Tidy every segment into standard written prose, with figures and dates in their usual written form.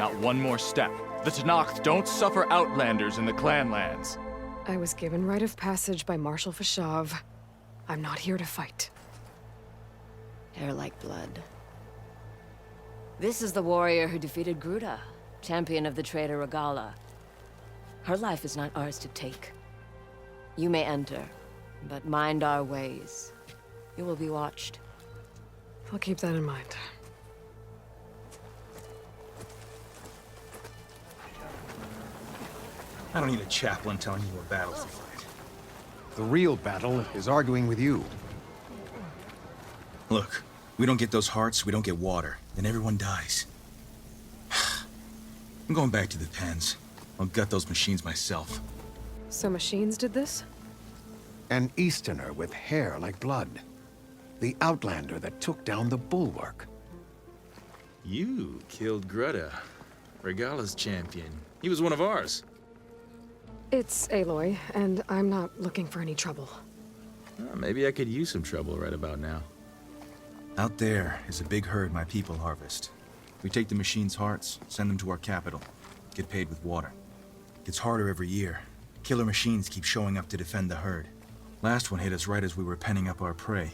Not one more step. The Tenakth don't suffer outlanders in the Clanlands. I was given rite of passage by Marshal Fashav. I'm not here to fight. Hair like blood. This is the warrior who defeated Gruta, champion of the traitor Regala. Her life is not ours to take. You may enter, but mind our ways. You will be watched. I'll keep that in mind. I don't need a chaplain telling you what battles to fight. The real battle is arguing with you. Look, we don't get those hearts, we don't get water, then everyone dies. I'm going back to the pens. I'll gut those machines myself. So machines did this? An Easterner with hair like blood. The Outlander that took down the Bulwark. You killed Greta, Regala's champion. He was one of ours. It's Aloy, and I'm not looking for any trouble. Maybe I could use some trouble right about now. Out there is a big herd my people harvest. We take the machines' hearts, send them to our capital, get paid with water. Gets harder every year. Killer machines keep showing up to defend the herd. Last one hit us right as we were penning up our prey.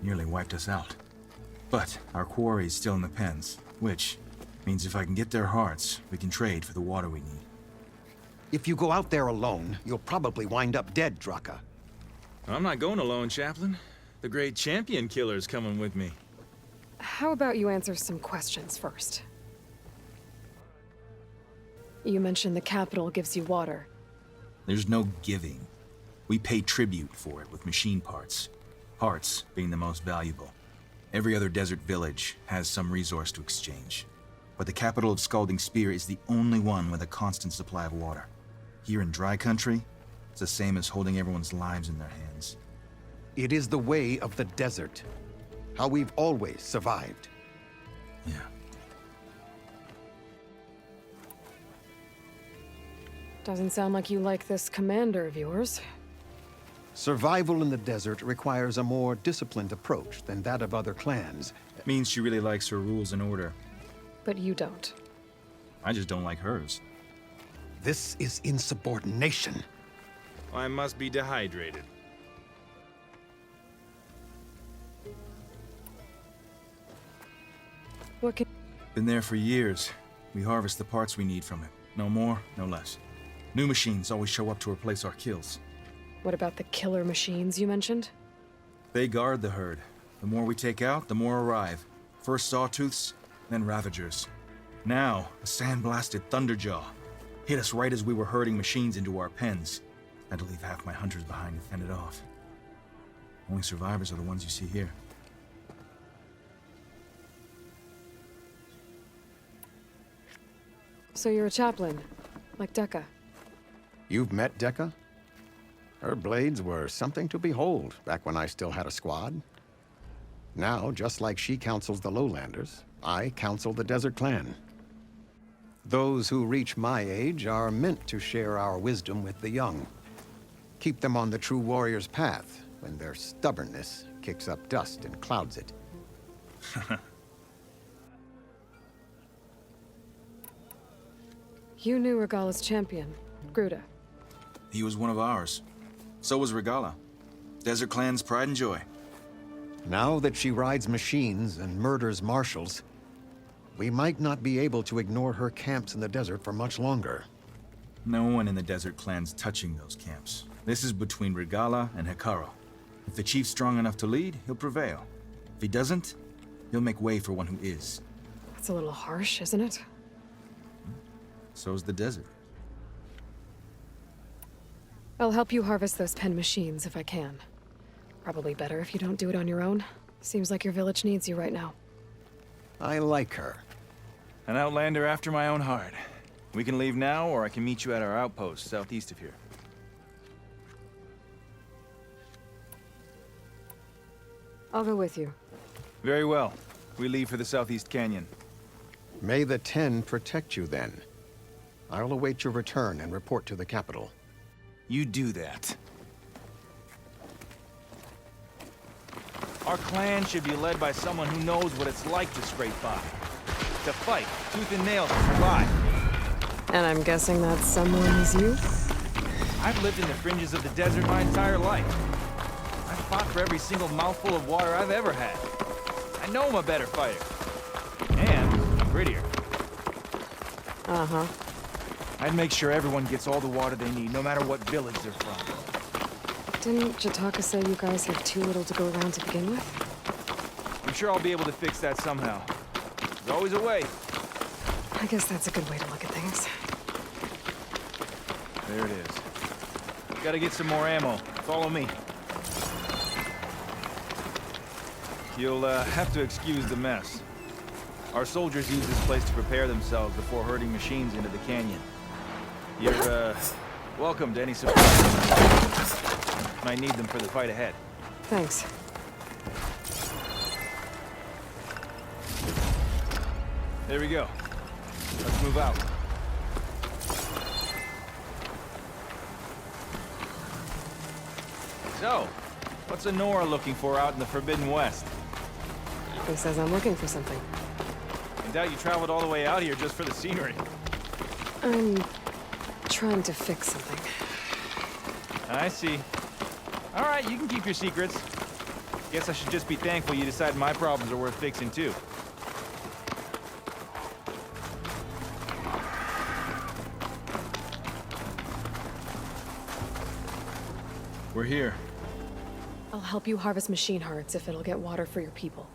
Nearly wiped us out. But our quarry is still in the pens, which means if I can get their hearts, we can trade for the water we need. If you go out there alone, you'll probably wind up dead, Draka. I'm not going alone, Chaplain. The great champion killer's coming with me. How about you answer some questions first? You mentioned the capital gives you water. There's no giving. We pay tribute for it with machine parts. Hearts being the most valuable. Every other desert village has some resource to exchange. But the capital of Scalding Spear is the only one with a constant supply of water. Here in dry country, it's the same as holding everyone's lives in their hands. It is the way of the desert. How we've always survived. Yeah. Doesn't sound like you like this commander of yours. Survival in the desert requires a more disciplined approach than that of other clans. Means she really likes her rules and order. But you don't. I just don't like hers. This is insubordination. I must be dehydrated. What can... Been there for years. We harvest the parts we need from it. No more, no less. New machines always show up to replace our kills. What about the killer machines you mentioned? They guard the herd. The more we take out, the more arrive. First Sawtooths, then Ravagers. Now, a sandblasted Thunderjaw. Hit us right as we were herding machines into our pens. Had to leave half my hunters behind to fend it off. Only survivors are the ones you see here. So you're a chaplain, like Dekka. You've met Dekka? Her blades were something to behold back when I still had a squad. Now, just like she counsels the Lowlanders, I counsel the Desert Clan. Those who reach my age are meant to share our wisdom with the young. Keep them on the true warrior's path when their stubbornness kicks up dust and clouds it. You knew Regala's champion, Gruta. He was one of ours. So was Regala. Desert Clan's pride and joy. Now that she rides machines and murders marshals, we might not be able to ignore her camps in the desert for much longer. No one in the Desert Clan's touching those camps. This is between Regala and Hekarro. If the chief's strong enough to lead, he'll prevail. If he doesn't, he'll make way for one who is. That's a little harsh, isn't it? So's the desert. I'll help you harvest those pen machines if I can. Probably better if you don't do it on your own. Seems like your village needs you right now. I like her. An outlander after my own heart. We can leave now, or I can meet you at our outpost southeast of here. I'll go with you. Very well. We leave for the Southeast Canyon. May the Ten protect you then. I'll await your return and report to the capital. You do that. Our clan should be led by someone who knows what it's like to scrape by. To fight, tooth and nail to survive. And I'm guessing that someone is you? I've lived in the fringes of the desert my entire life. I've fought for every single mouthful of water I've ever had. I know I'm a better fighter. And I'm prettier. Uh-huh. I'd make sure everyone gets all the water they need, no matter what village they're from. Didn't Jataka say you guys have too little to go around to begin with? I'm sure I'll be able to fix that somehow. There's always a way. I guess that's a good way to look at things. There it is. Gotta get some more ammo. Follow me. You'll have to excuse the mess. Our soldiers use this place to prepare themselves before herding machines into the canyon. You're, welcome to any supplies. Might need them for the fight ahead. Thanks. There we go. Let's move out. So, what's Honora looking for out in the Forbidden West? Who says I'm looking for something? I doubt you traveled all the way out here just for the scenery. I'm trying to fix something. I see. All right, you can keep your secrets. Guess I should just be thankful you decided my problems are worth fixing too. We're here. I'll help you harvest machine hearts if it'll get water for your people.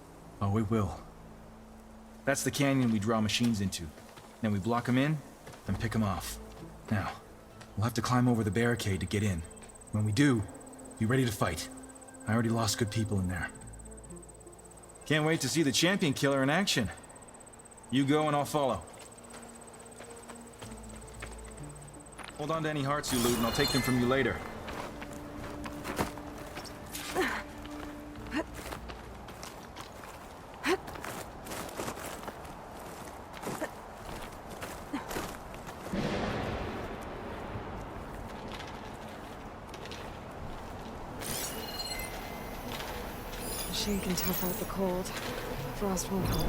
Oh, it will. That's the canyon we draw machines into. Then we block them in, and pick them off. Now, we'll have to climb over the barricade to get in. When we do, be ready to fight. I already lost good people in there. Can't wait to see the champion killer in action. You go and I'll follow. Hold on to any hearts you loot and I'll take them from you later. Machine can tough out the cold. Frost won't help.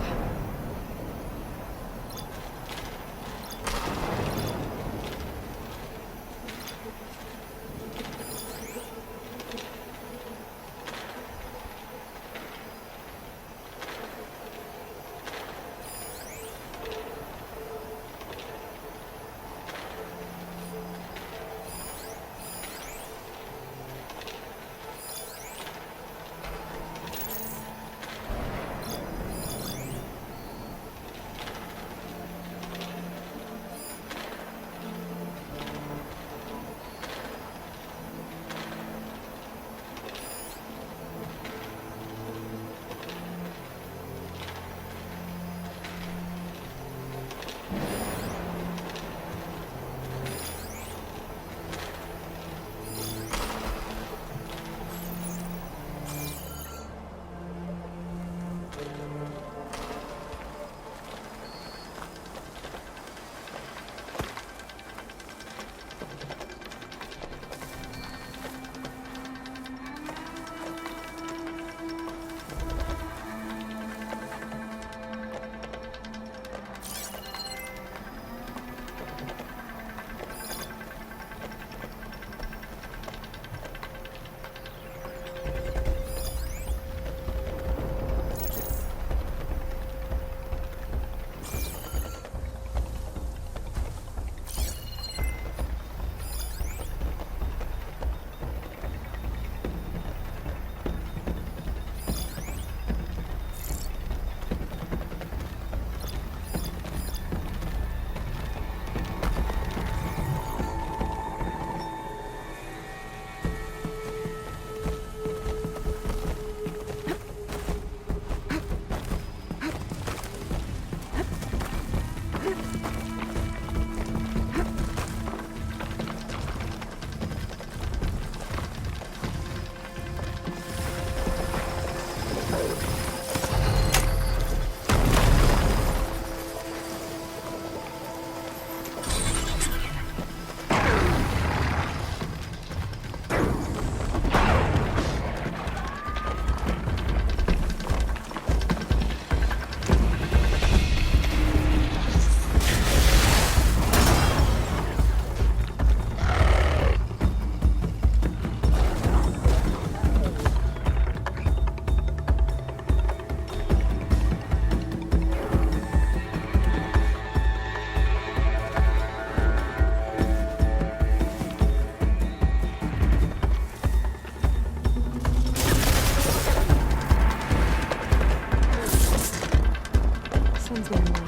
one's going on?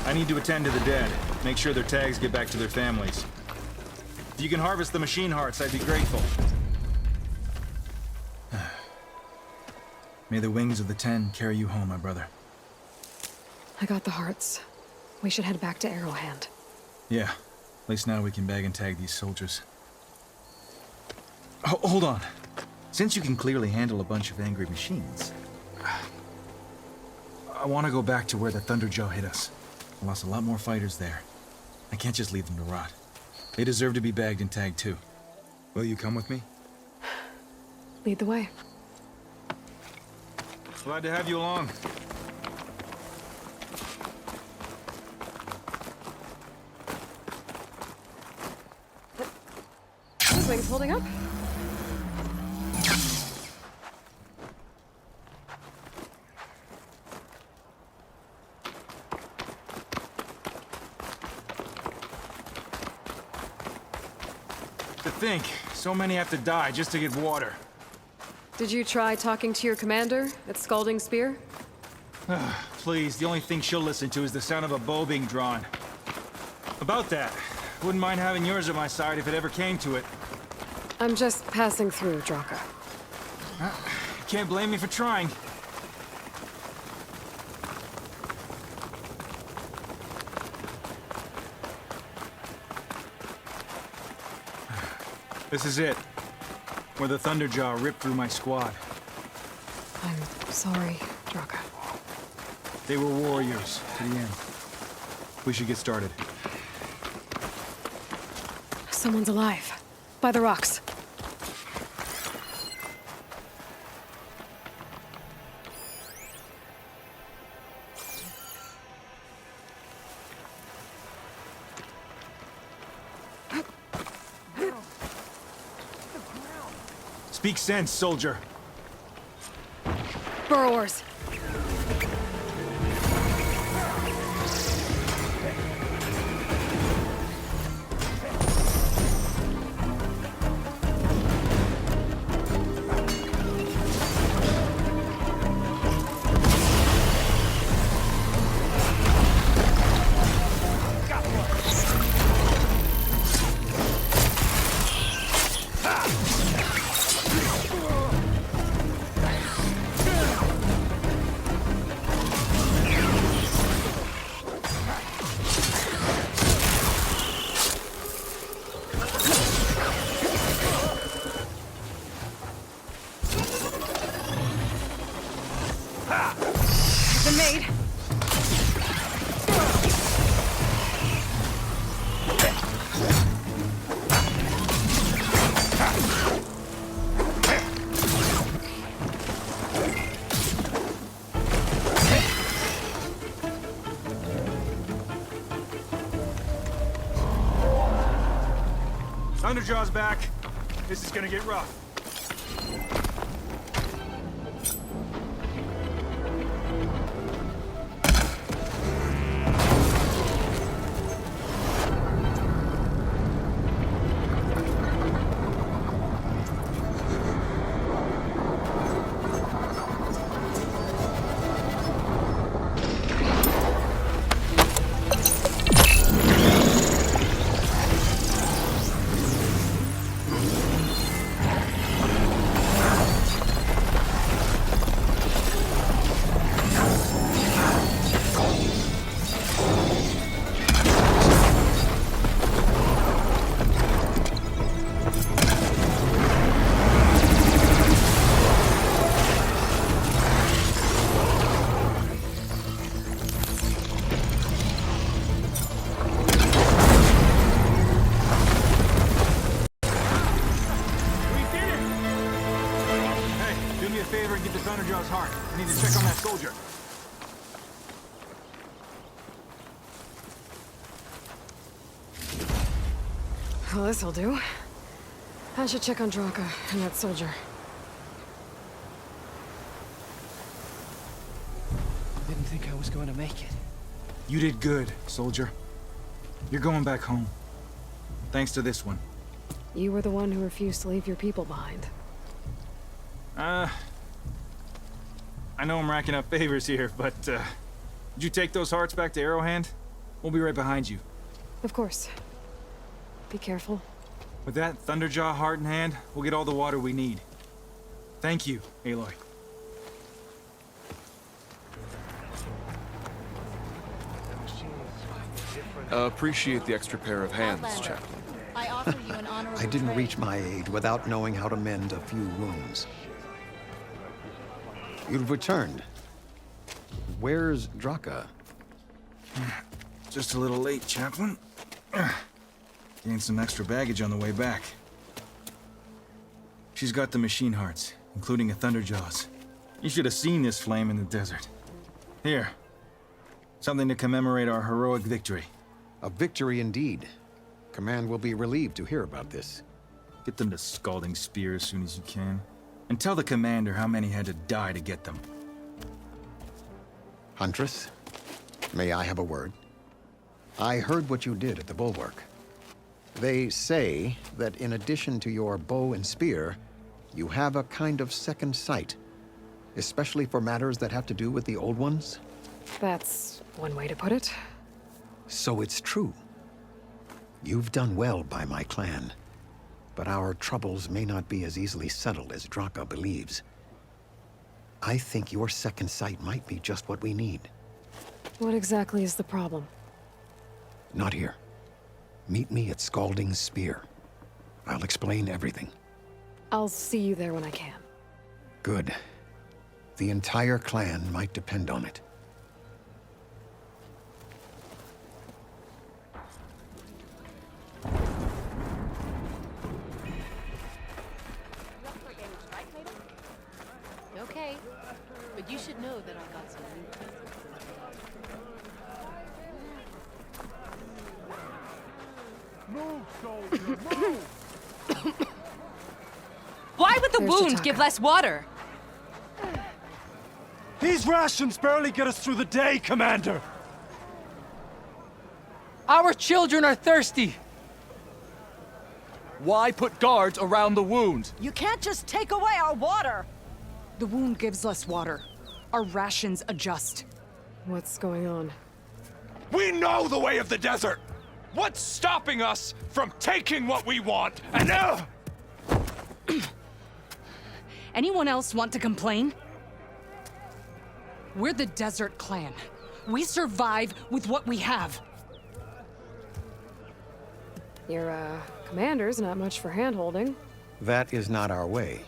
I need to attend to the dead. Make sure their tags get back to their families. If you can harvest the machine hearts, I'd be grateful. May the wings of the Ten carry you home, my brother. I got the hearts. We should head back to Arrowhand. Yeah. At least now we can bag and tag these soldiers. Hold on. Since you can clearly handle a bunch of angry machines, I want to go back to where the Thunderjaw hit us. I lost a lot more fighters there. I can't just leave them to rot. They deserve to be bagged and tagged too. Will you come with me? Lead the way. Glad to have you along. Those wings holding up? To think, so many have to die just to get water. Did you try talking to your commander at Scalding Spear? Please, the only thing she'll listen to is the sound of a bow being drawn. About that, wouldn't mind having yours at my side if it ever came to it. I'm just passing through, Draka. Can't blame me for trying. This is it. Where the Thunderjaw ripped through my squad. I'm sorry, Draka. They were warriors to the end. We should get started. Someone's alive. By the rocks. Speak sense, soldier. Burrowers. Made. Thunderjaw's back. This is gonna get rough. Thunderjaw's heart. I need to check on that soldier. Well, this'll do. I should check on Draka and that soldier. Didn't think I was going to make it. You did good, soldier. You're going back home. Thanks to this one. You were the one who refused to leave your people behind. I know I'm racking up favors here, but, did you take those hearts back to Arrowhand? We'll be right behind you. Of course. Be careful. With that Thunderjaw heart in hand, we'll get all the water we need. Thank you, Aloy. Appreciate the extra pair of hands, Chaplain. I offer you an honorable I didn't trade. reach my aid without knowing how to mend a few wounds. You've returned. Where's Draka? Just a little late, Chaplain. Gained some extra baggage on the way back. She's got the machine hearts, including a Thunderjaws. You should have seen this flame in the desert. Here. Something to commemorate our heroic victory. A victory indeed. Command will be relieved to hear about this. Get them to Scalding Spear as soon as you can. And tell the commander how many had to die to get them. Huntress, may I have a word? I heard what you did at the Bulwark. They say that in addition to your bow and spear, you have a kind of second sight, especially for matters that have to do with the Old Ones. That's one way to put it. So it's true. You've done well by my clan, but our troubles may not be as easily settled as Draka believes. I think your second sight might be just what we need. What exactly is the problem? Not here. Meet me at Scalding Spear. I'll explain everything. I'll see you there when I can. Good. The entire clan might depend on it. Okay, but you should know that I got some new presents. Why would the There's wound Jataka. give less water? These rations barely get us through the day, Commander! Our children are thirsty! Why put guards around the wound? You can't just take away our water! The wound gives less water. Our rations adjust. What's going on? We know the way of the desert! What's stopping us from taking what we want and Anyone else want to complain? We're the Desert Clan. We survive with what we have. Your, commander's not much for hand-holding. That is not our way.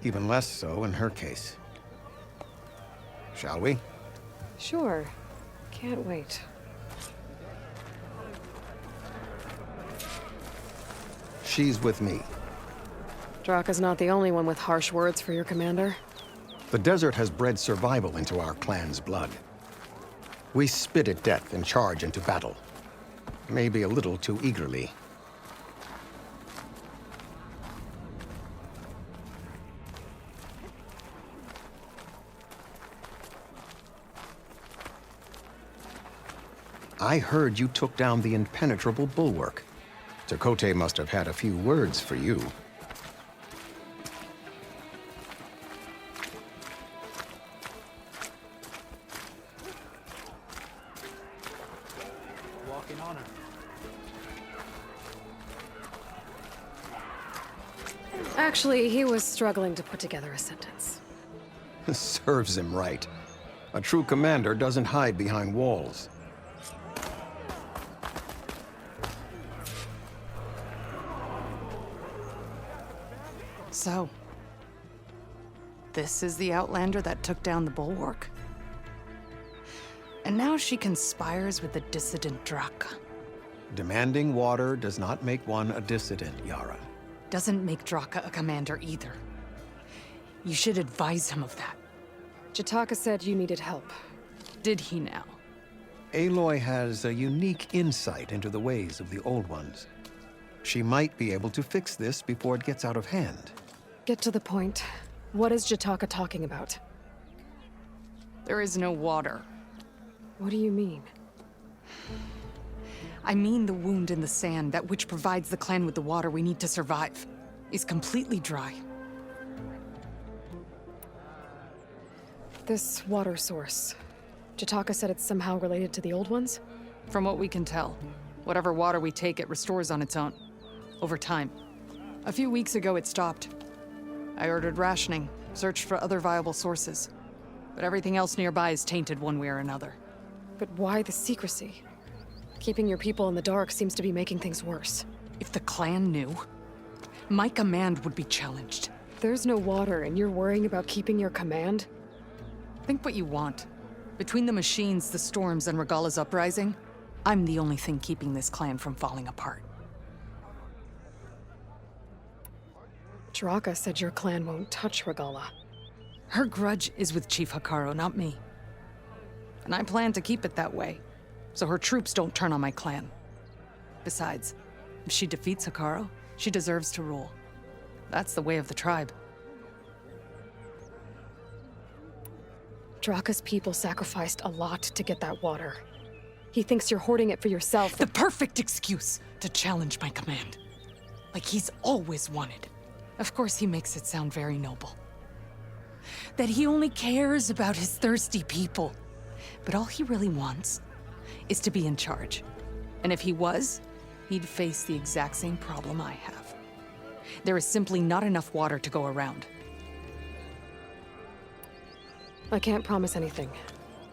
Even less so in her case. Shall we? Sure. Can't wait. She's with me. Draka's not the only one with harsh words for your commander. The desert has bred survival into our clan's blood. We spit at death and charge into battle. Maybe a little too eagerly. I heard you took down the impenetrable bulwark. Tekote must have had a few words for you. Walking on her. Actually, he was struggling to put together a sentence. Serves him right. A true commander doesn't hide behind walls. So, this is the Outlander that took down the bulwark? And now she conspires with the dissident Draka. Demanding water does not make one a dissident, Yara. Doesn't make Draka a commander either. You should advise him of that. Jataka said you needed help. Did he now? Aloy has a unique insight into the ways of the Old Ones. She might be able to fix this before it gets out of hand. Get to the point. What is Jataka talking about? There is no water. What do you mean? I mean the wound in the sand, that which provides the clan with the water we need to survive, is completely dry. This water source. Jataka said it's somehow related to the Old Ones? From what we can tell, whatever water we take, it restores on its own. Over time. A few weeks ago, it stopped. I ordered rationing, searched for other viable sources. But everything else nearby is tainted one way or another. But why the secrecy? Keeping your people in the dark seems to be making things worse. If the clan knew, my command would be challenged. There's no water and you're worrying about keeping your command? Think what you want. Between the machines, the storms, and Regala's uprising, I'm the only thing keeping this clan from falling apart. Draka said your clan won't touch Regala. Her grudge is with Chief Hekarro, not me. And I plan to keep it that way, so her troops don't turn on my clan. Besides, if she defeats Hekarro, she deserves to rule. That's the way of the tribe. Draka's people sacrificed a lot to get that water. He thinks you're hoarding it for yourself. The perfect excuse to challenge my command. Like he's always wanted. Of course, he makes it sound very noble. That he only cares about his thirsty people. But all he really wants is to be in charge. And if he was, he'd face the exact same problem I have. There is simply not enough water to go around. I can't promise anything.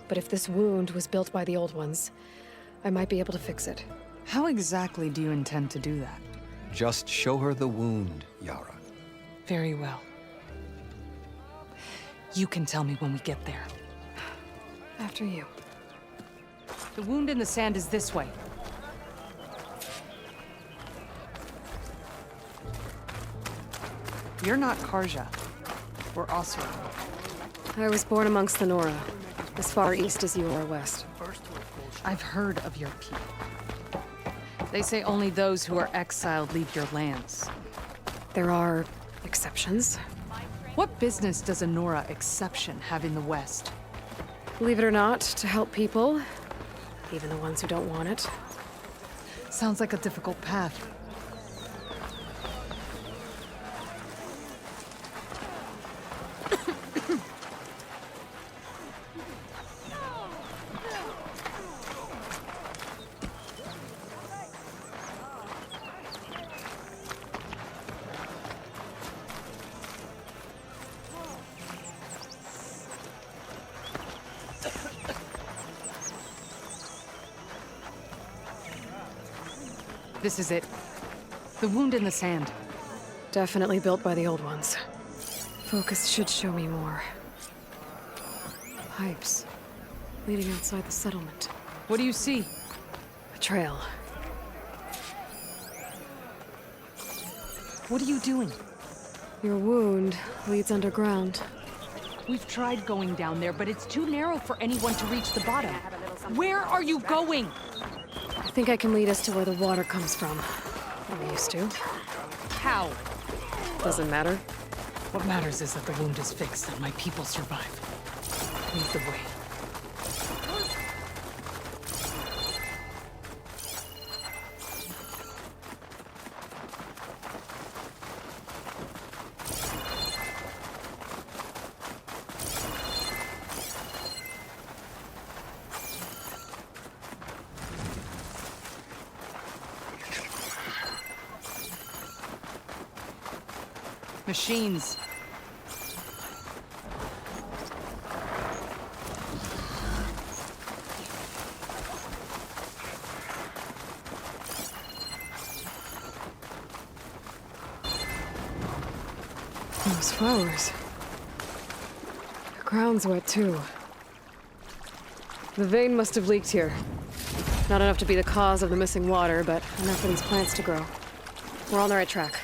But if this wound was built by the Old Ones, I might be able to fix it. How exactly do you intend to do that? Just show her the wound, Yara. Very well. You can tell me when we get there. After you. The wound in the sand is this way. You're not Karja. We're Osra. I was born amongst the Nora, as far east as you are west. I've heard of your people. They say only those who are exiled leave your lands. There are exceptions. What business does a Nora exception have in the West? Believe it or not, to help people, even the ones who don't want it. Sounds like a difficult path. This is it. The wound in the sand. Definitely built by the Old Ones. Focus should show me more. Pipes. Leading outside the settlement. What do you see? A trail. What are you doing? Your wound leads underground. We've tried going down there, but it's too narrow for anyone to reach the bottom. Where are you going? I think I can lead us to where the water comes from. I'm used to. How? Doesn't matter. What matters is that the wound is fixed and my people survive. Lead the way. Machines. Those flowers. The ground's wet too. The vein must have leaked here. Not enough to be the cause of the missing water, but enough for these plants to grow. We're on the right track.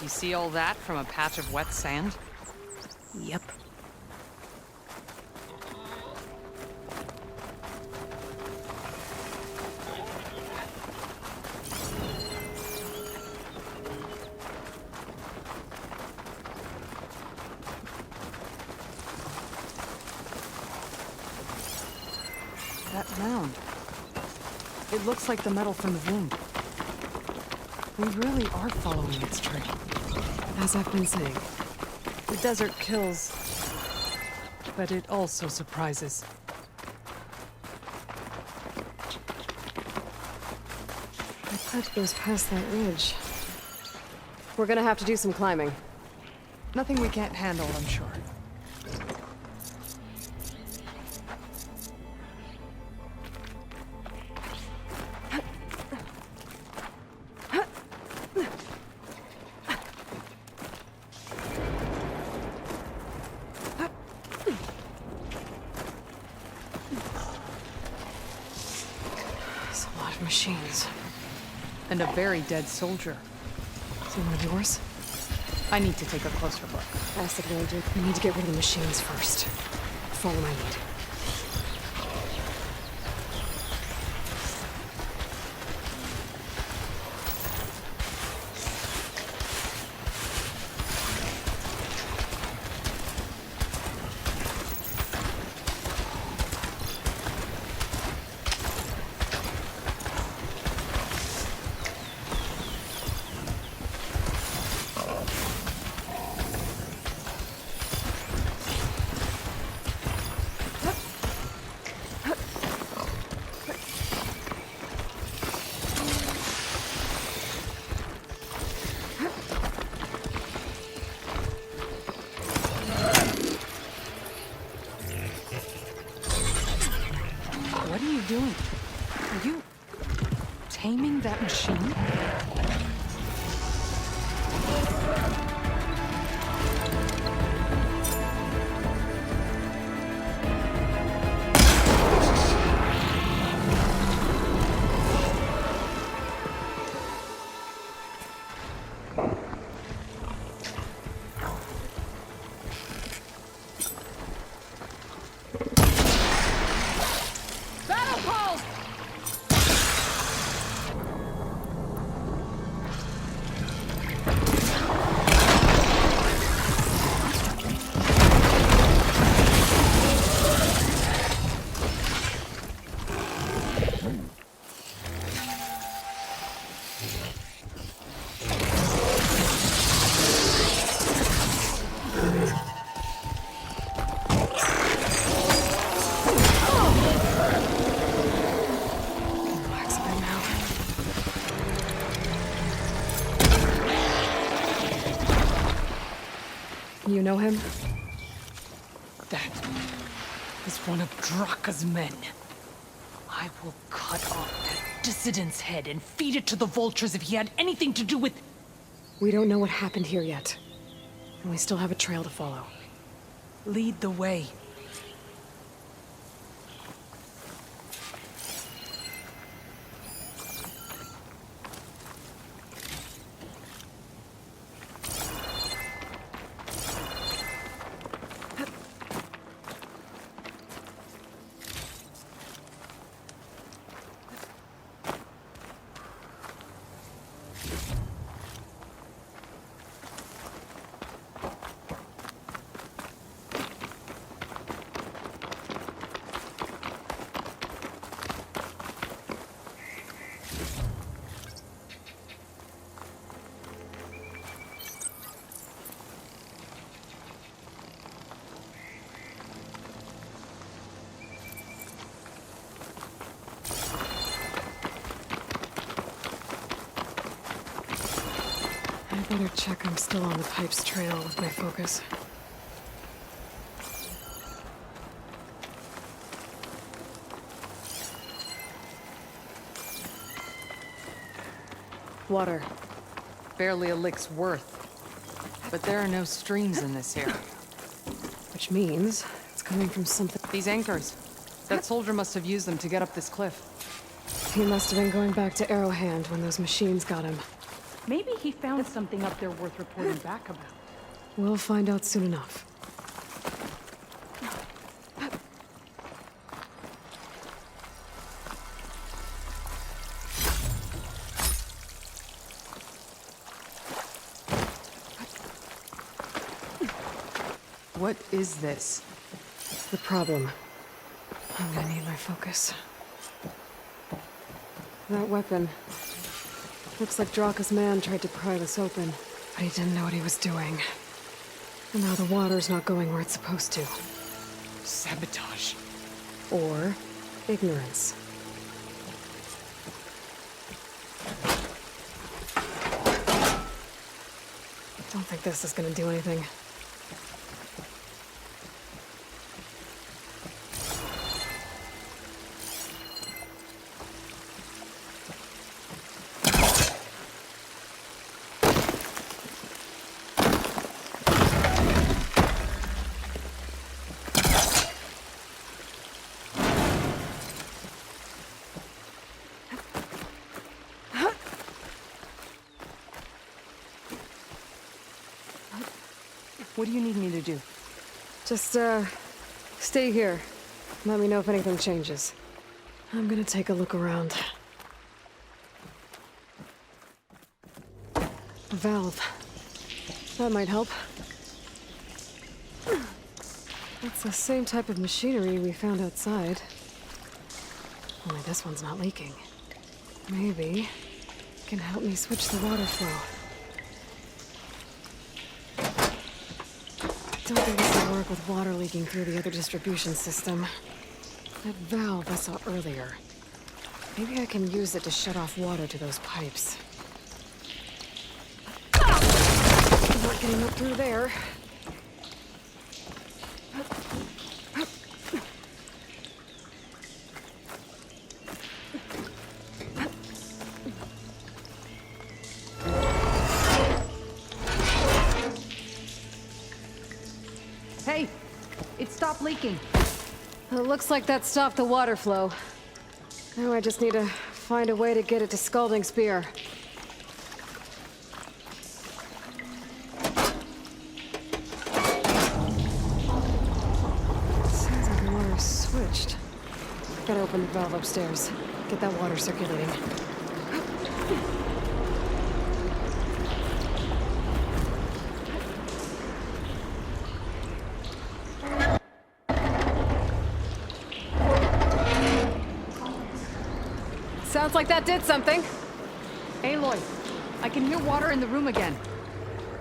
You see all that from a patch of wet sand? Yep. That mound. It looks like the metal from the wound. We really are following its trail. As I've been saying. The desert kills, but it also surprises. I bet it goes past that ridge. We're gonna have to do some climbing. Nothing we can't handle, I'm sure. There's a lot of machines. And a very dead soldier. Is he one of yours? I need to take a closer look. Acid ranger. We need to get rid of the machines first. Follow my lead. What are you doing? Are you taming that machine? Relax a bit now. You know him? That is one of Draka's men. I will cut off that dissident's head and feed it to the vultures if he had anything to do with... We don't know what happened here yet. And we still have a trail to follow. Lead the way. I better check I'm still on the pipe's trail with my focus. Water. Barely a lick's worth. But there are no streams in this area. Which means it's coming from something. These anchors. That soldier must have used them to get up this cliff. He must have been going back to Arrowhand when those machines got him. Maybe he found something up there worth reporting back about. We'll find out soon enough. What is this? It's the problem. I'm gonna need my focus. That weapon. Looks like Draka's man tried to pry this open, but he didn't know what he was doing. And now the water's not going where it's supposed to. Sabotage. Or ignorance. Don't think this is gonna do anything. What do you need me to do? Just, stay here. Let me know if anything changes. I'm gonna take a look around. A valve. That might help. That's the same type of machinery we found outside. Only this one's not leaking. Maybe it can help me switch the water flow. Don't think this will work with water leaking through the other distribution system. That valve I saw earlier. Maybe I can use it to shut off water to those pipes. I'm not getting up through there. Hey! It stopped leaking. It looks like that stopped the water flow. Now I just need to find a way to get it to Scalding Spear. Sounds like the water's switched. Gotta open the valve upstairs. Get that water circulating. Sounds like that did something. Aloy, I can hear water in the room again.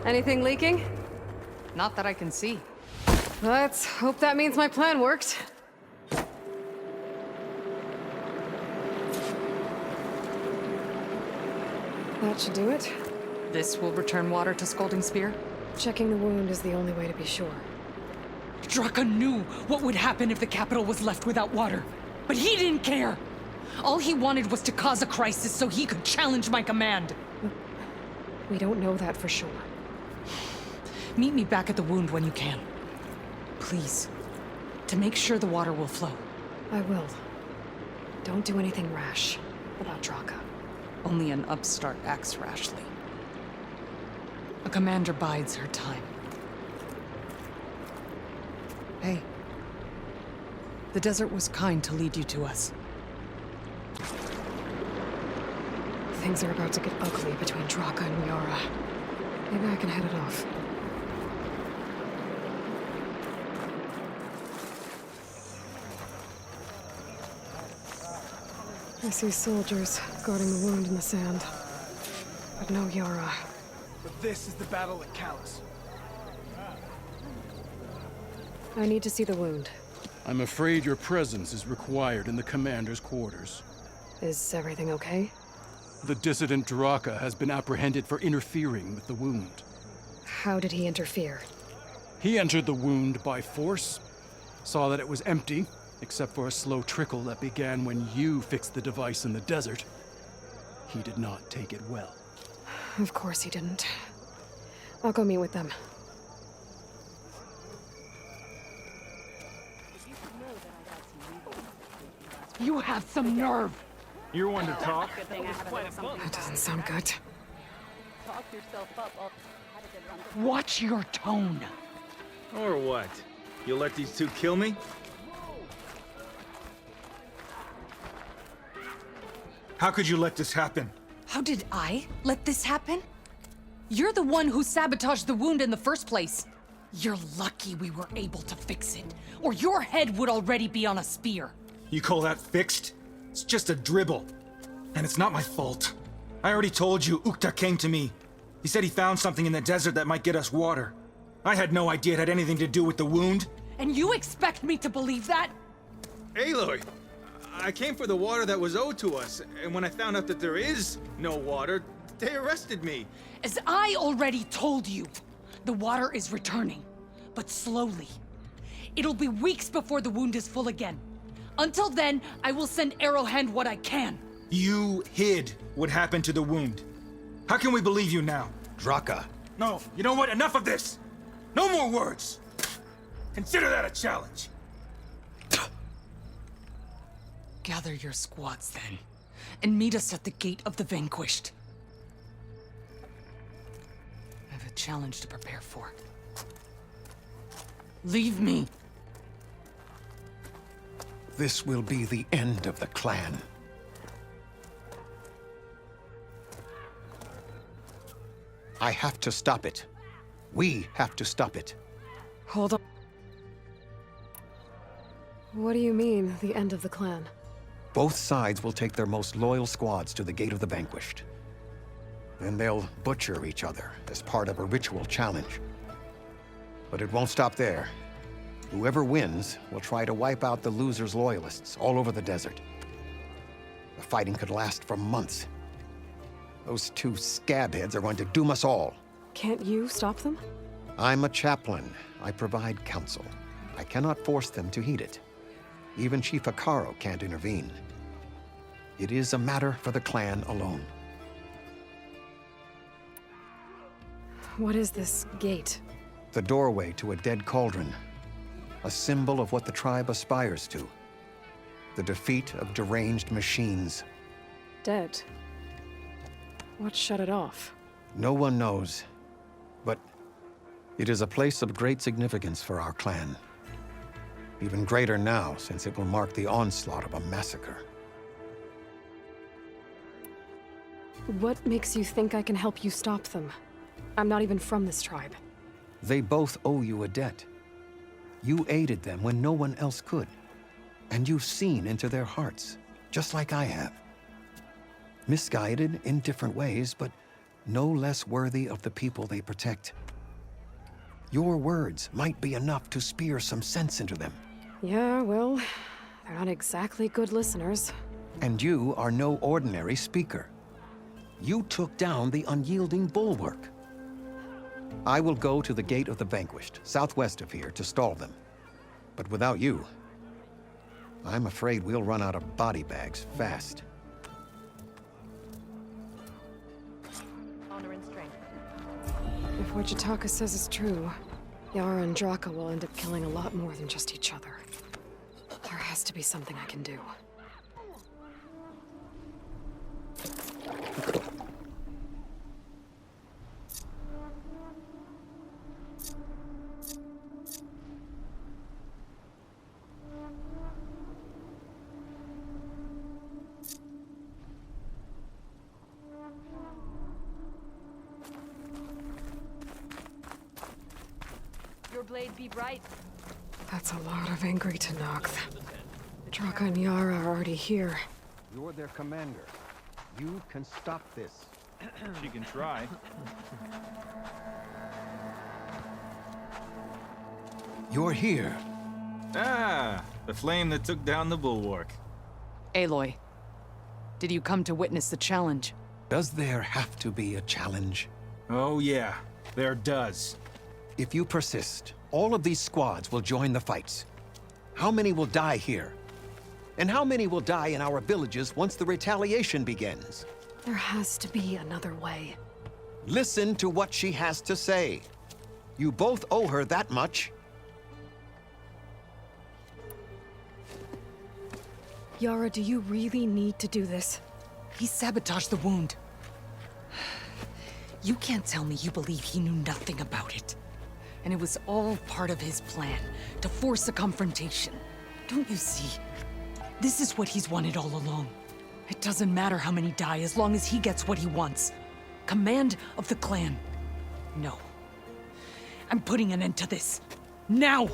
Anything leaking? Not that I can see. Let's hope that means my plan worked. That should do it. This will return water to Scalding Spear? Checking the wound is the only way to be sure. Draka knew what would happen if the capital was left without water. But he didn't care! All he wanted was to cause a crisis so he could challenge my command. We don't know that for sure. Meet me back at the wound when you can. Please. To make sure the water will flow. I will. Don't do anything rash about Draka. Only an upstart acts rashly. A commander bides her time. Hey. The desert was kind to lead you to us. Things are about to get ugly between Draka and Yara. Maybe I can head it off. I see soldiers guarding the wound in the sand. But no Yara. But this is the battle that counts. I need to see the wound. I'm afraid your presence is required in the commander's quarters. Is everything okay? The dissident Draka has been apprehended for interfering with the wound. How did he interfere? He entered the wound by force, saw that it was empty, except for a slow trickle that began when you fixed the device in the desert. He did not take it well. Of course he didn't. I'll go meet with them. You have some nerve! You're one to talk. That doesn't sound good. Talk yourself up. Watch your tone. Or what? You'll let these two kill me? How could you let this happen? How did I let this happen? You're the one who sabotaged the wound in the first place. You're lucky we were able to fix it, or your head would already be on a spear. You call that fixed? It's just a dribble. And it's not my fault. I already told you, Ukta came to me. He said he found something in the desert that might get us water. I had no idea it had anything to do with the wound. And you expect me to believe that? Aloy, I came for the water that was owed to us, and when I found out that there is no water, they arrested me. As I already told you, the water is returning, but slowly. It'll be weeks before the wound is full again. Until then, I will send Arrowhand what I can. You hid what happened to the wound. How can we believe you now? Draka. No, you know what? Enough of this! No more words! Consider that a challenge. Gather your squads then, and meet us at the Gate of the Vanquished. I have a challenge to prepare for. Leave me. This will be the end of the clan. I have to stop it. We have to stop it. Hold on. What do you mean, the end of the clan? Both sides will take their most loyal squads to the Gate of the Vanquished. Then they'll butcher each other as part of a ritual challenge. But it won't stop there. Whoever wins will try to wipe out the loser's loyalists all over the desert. The fighting could last for months. Those two scabheads are going to doom us all. Can't you stop them? I'm a chaplain. I provide counsel. I cannot force them to heed it. Even Chief Hekarro can't intervene. It is a matter for the clan alone. What is this gate? The doorway to a dead cauldron. A symbol of what the tribe aspires to. The defeat of deranged machines. Dead. What shut it off? No one knows. But it is a place of great significance for our clan. Even greater now, since it will mark the onslaught of a massacre. What makes you think I can help you stop them? I'm not even from this tribe. They both owe you a debt. You aided them when no one else could. And you've seen into their hearts, just like I have. Misguided in different ways, but no less worthy of the people they protect. Your words might be enough to spear some sense into them. Yeah, well, they're not exactly good listeners. And you are no ordinary speaker. You took down the unyielding bulwark. I will go to the Gate of the Vanquished, southwest of here, to stall them. But without you, I'm afraid we'll run out of body bags fast. Honor and strength. If what Jataka says is true, Yara and Draka will end up killing a lot more than just each other. There has to be something I can do. Your blade be bright. That's a lot of angry Tenakth. Draka and Yara are already here. You're their commander. You can stop this. She can try. You're here. Ah, the flame that took down the bulwark. Aloy, did you come to witness the challenge? Does there have to be a challenge? Oh yeah, there does. If you persist, all of these squads will join the fights. How many will die here? And how many will die in our villages once the retaliation begins? There has to be another way. Listen to what she has to say. You both owe her that much. Yara, do you really need to do this? He sabotaged the wound. You can't tell me you believe he knew nothing about it. And it was all part of his plan, to force a confrontation. Don't you see? This is what he's wanted all along. It doesn't matter how many die as long as he gets what he wants. Command of the clan. No. I'm putting an end to this. Now!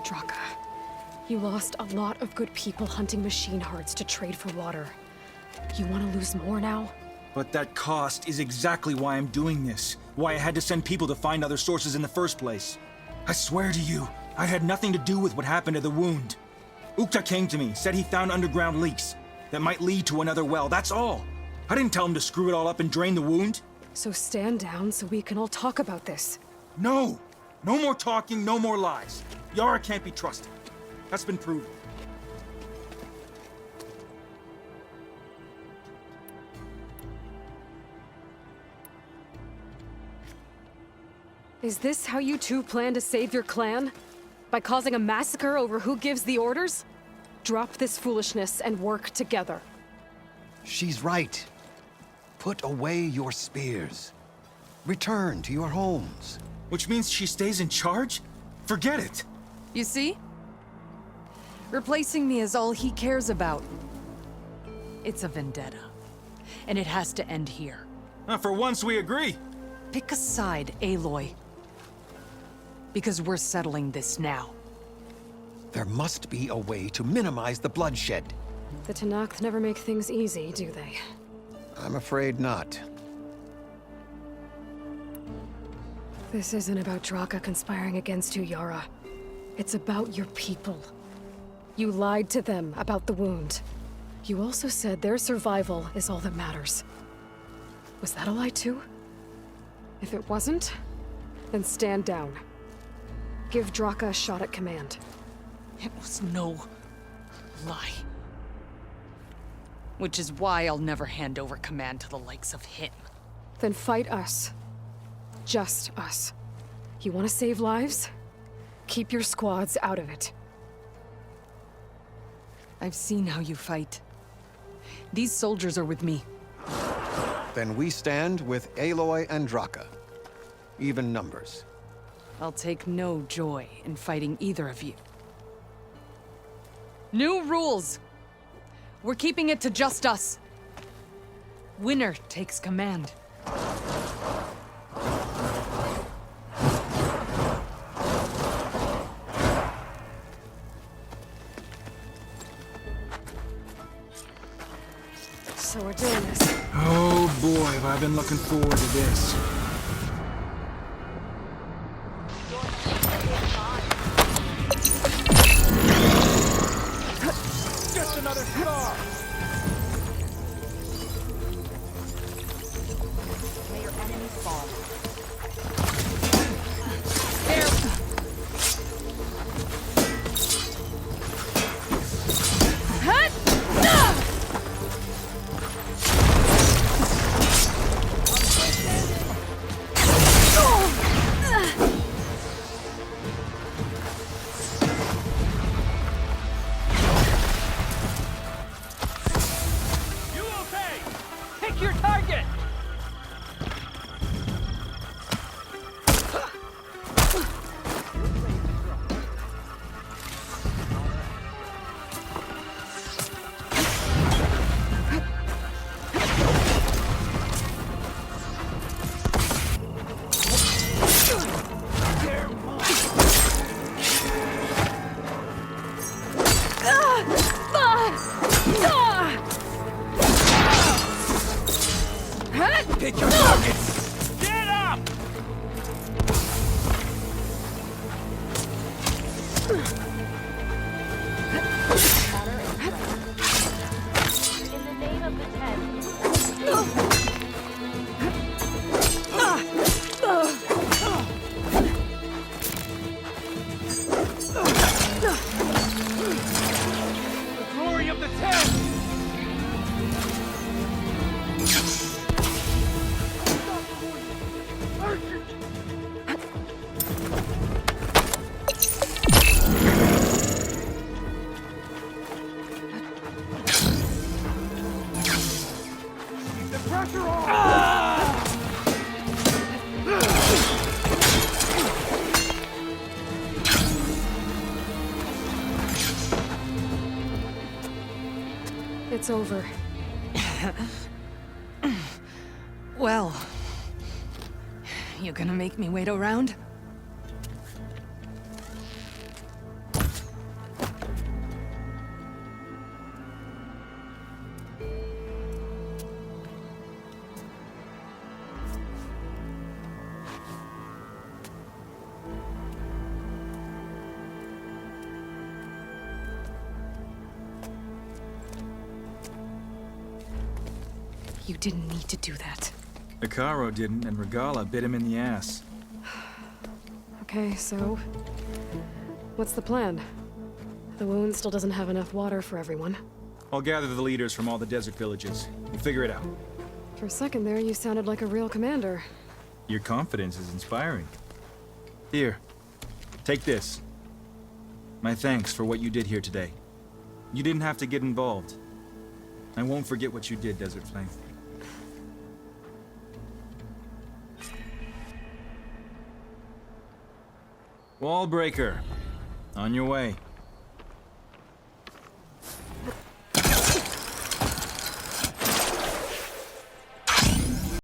Draka, you lost a lot of good people hunting machine hearts to trade for water. You want to lose more now? But that cost is exactly why I'm doing this. Why I had to send people to find other sources in the first place. I swear to you, I had nothing to do with what happened to the wound. Ukta came to me, said he found underground leaks that might lead to another well, that's all. I didn't tell him to screw it all up and drain the wound. So stand down so we can all talk about this. No! No more talking, no more lies. Yara can't be trusted. That's been proven. Is this how you two plan to save your clan? By causing a massacre over who gives the orders? Drop this foolishness and work together. She's right. Put away your spears. Return to your homes. Which means she stays in charge? Forget it. You see? Replacing me is all he cares about. It's a vendetta. And it has to end here. For once we agree. Pick a side, Aloy. Because we're settling this now. There must be a way to minimize the bloodshed. The Tenakth never make things easy, do they? I'm afraid not. This isn't about Draka conspiring against you, Yara. It's about your people. You lied to them about the wound. You also said their survival is all that matters. Was that a lie too? If it wasn't, then stand down. Give Draka a shot at command. It was no lie. Which is why I'll never hand over command to the likes of him. Then fight us. Just us. You want to save lives? Keep your squads out of it. I've seen how you fight. These soldiers are with me. Then we stand with Aloy and Draka. Even numbers. I'll take no joy in fighting either of you. New rules! We're keeping it to just us. Winner takes command. So we're doing this. Oh boy, have I been looking forward to this. Just another scar! May your enemies fall. Pick your targets! Get up! after all! It's over. Well, you gonna make me wait around? You didn't need to do that. Icaro didn't, and Regala bit him in the ass. Okay, so... what's the plan? The wound still doesn't have enough water for everyone. I'll gather the leaders from all the desert villages. We'll figure it out. For a second there, you sounded like a real commander. Your confidence is inspiring. Here, take this. My thanks for what you did here today. You didn't have to get involved. I won't forget what you did, Desert Flame. Wallbreaker, on your way.